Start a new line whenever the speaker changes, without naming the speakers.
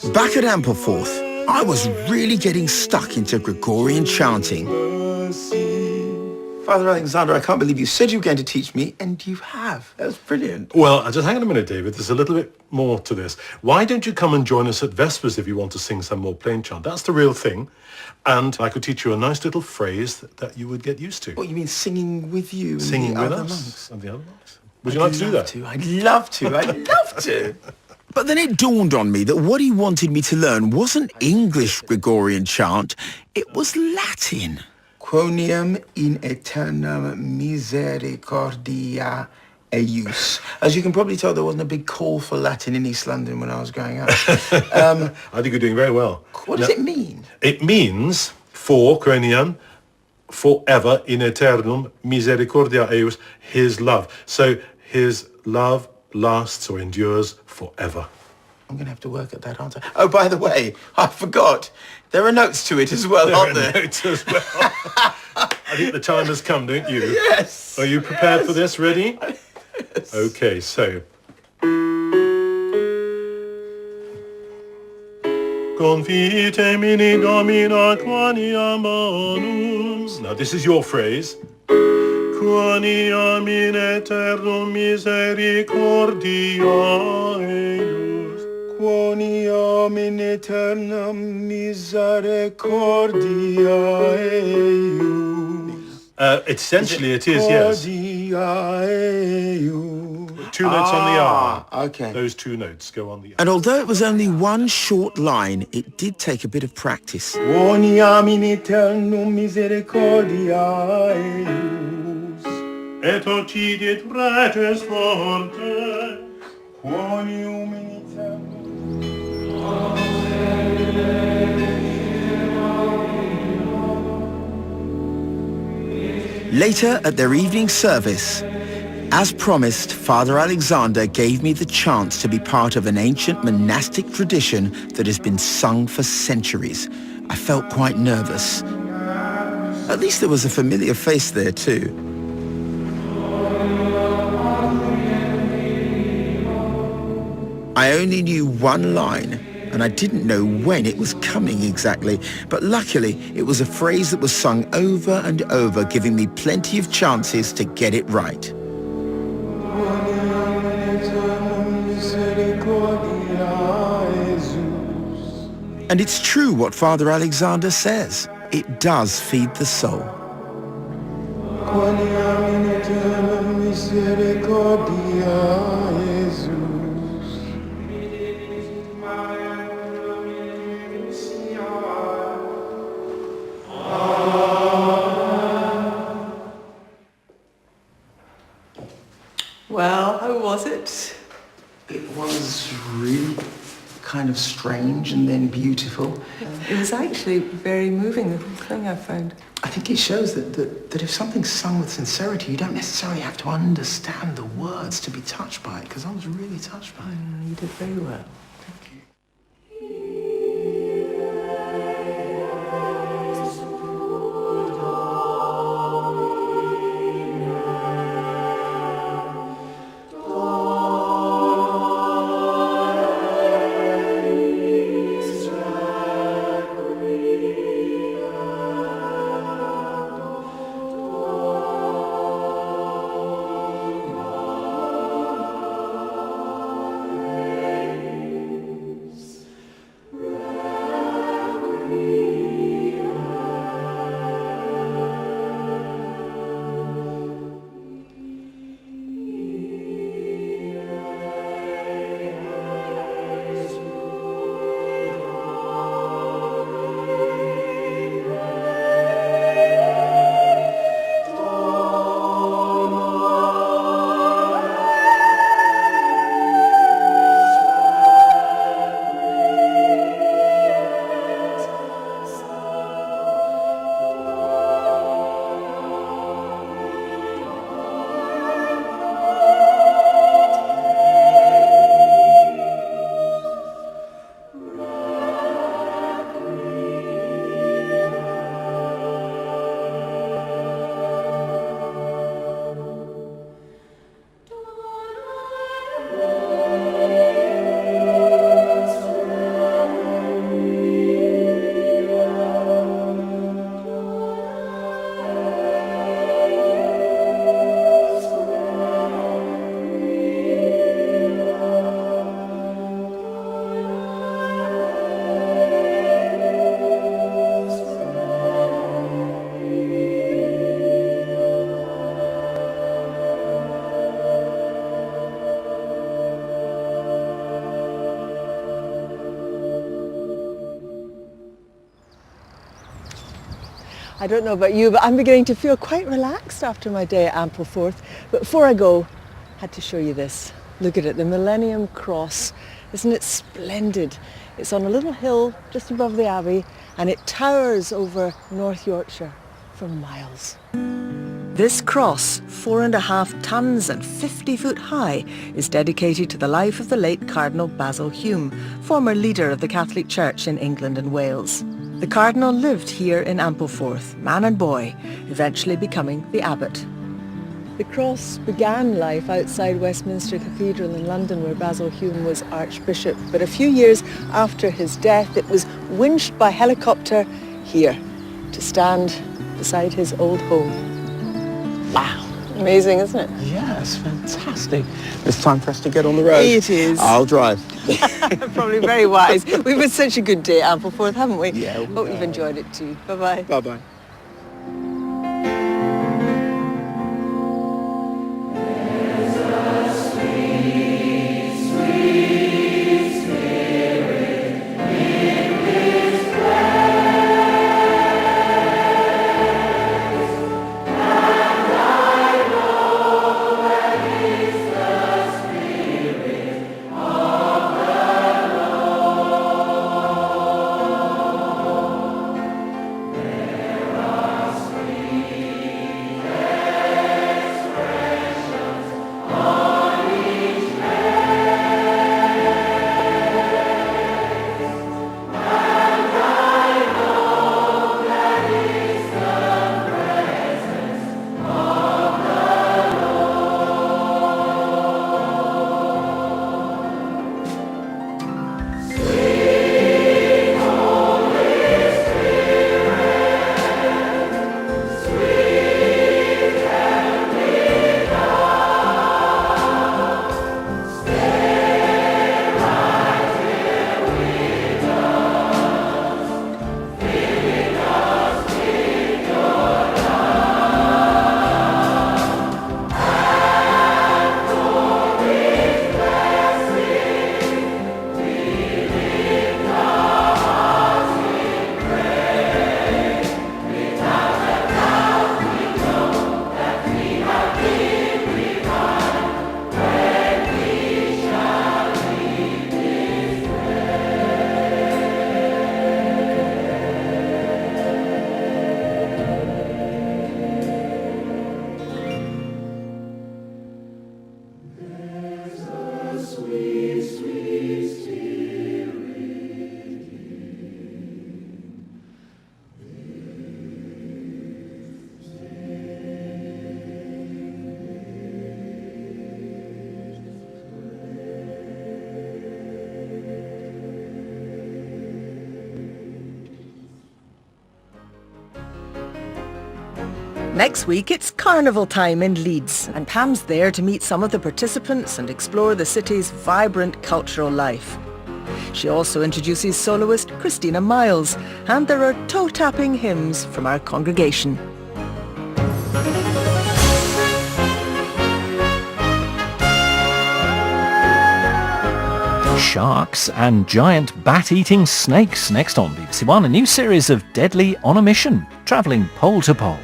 Back at Ampleforth, I was really getting stuck into Gregorian chanting. Father Alexander, I can't believe you said you were going to teach me, and you have. That was brilliant.
Well, just hang on a minute, David. There's a little bit more to this. Why don't you come and join us at Vespers if you want to sing some more plain chant? That's the real thing. And I could teach you a nice little phrase that you would get used to.
What, you mean singing with you and
Singing
the
with
other
us
monks?
and the other monks. Would you like to do that?
I'd love to. I'd love to. But then it dawned on me that what he wanted me to learn wasn't English Gregorian chant, it was Latin. Quoniam in aeternam misericordia eius. As you can probably tell, there wasn't a big call for Latin in East London when I was growing up.
I think you're doing very well.
What does it mean?
It means for Quoniam, forever in aeternum misericordia eius, his love. So his love lasts or endures forever.
I'm going to have to work at that, aren't I? Oh, by the way, I forgot. There are notes to it as well, aren't there?
There are notes as well. I think the time has come, don't you?
Yes.
Are you prepared for this? Ready?
Yes.
Okay, so. Confite mini domina quoniam bonus. Now this is your phrase. Quoniam in aeternum misericordia eius.
Quoniam in aeternam misericordia eius.
Essentially it is, yes. Two notes on the R.
Okay.
Those two notes go on the R.
And although it was only one short line, it did take a bit of practice.
Quoniam in aeternum misericordia eius.
Et occidit reges forte.
Quoniam in aeternum.
Later, at their evening service, as promised, Father Alexander gave me the chance to be part of an ancient monastic tradition that has been sung for centuries. I felt quite nervous. At least there was a familiar face there too. I only knew one line, and I didn't know when it was coming exactly, but luckily it was a phrase that was sung over and over, giving me plenty of chances to get it right. And it's true what Father Alexander says. It does feed the soul.
Well, how was it?
It was really kind of strange and then beautiful.
It was actually very moving, the whole thing, I found.
I think it shows that if something's sung with sincerity, you don't necessarily have to understand the words to be touched by it, because I was really touched by it.
You did very well.
Thank you.
I don't know about you, but I'm beginning to feel quite relaxed after my day at Ampleforth. But before I go, I had to show you this. Look at it, the Millennium Cross. Isn't it splendid? It's on a little hill just above the Abbey, and it towers over North Yorkshire for miles. This cross, 4.5 tons and 50 foot high, is dedicated to the life of the late Cardinal Basil Hume, former leader of the Catholic Church in England and Wales. The Cardinal lived here in Ampleforth, man and boy, eventually becoming the abbot. The cross began life outside Westminster Cathedral in London, where Basil Hume was Archbishop, but a few years after his death it was winched by helicopter here to stand beside his old home. Wow, amazing, isn't it?
Yes, fantastic. It's time for us to get on the road.
It is.
I'll drive.
Probably very wise. We've had such a good day at Ampleforth, haven't we?
Yeah, we
Hope you've
have.
enjoyed it too. Bye-bye.
Bye-bye.
Next week it's carnival time in Leeds, and Pam's there to meet some of the participants and explore the city's vibrant cultural life. She also introduces soloist Christina Miles, and there are toe-tapping hymns from our congregation.
Sharks and giant bat-eating snakes next on BBC One, a new series of Deadly on a Mission, travelling pole to pole.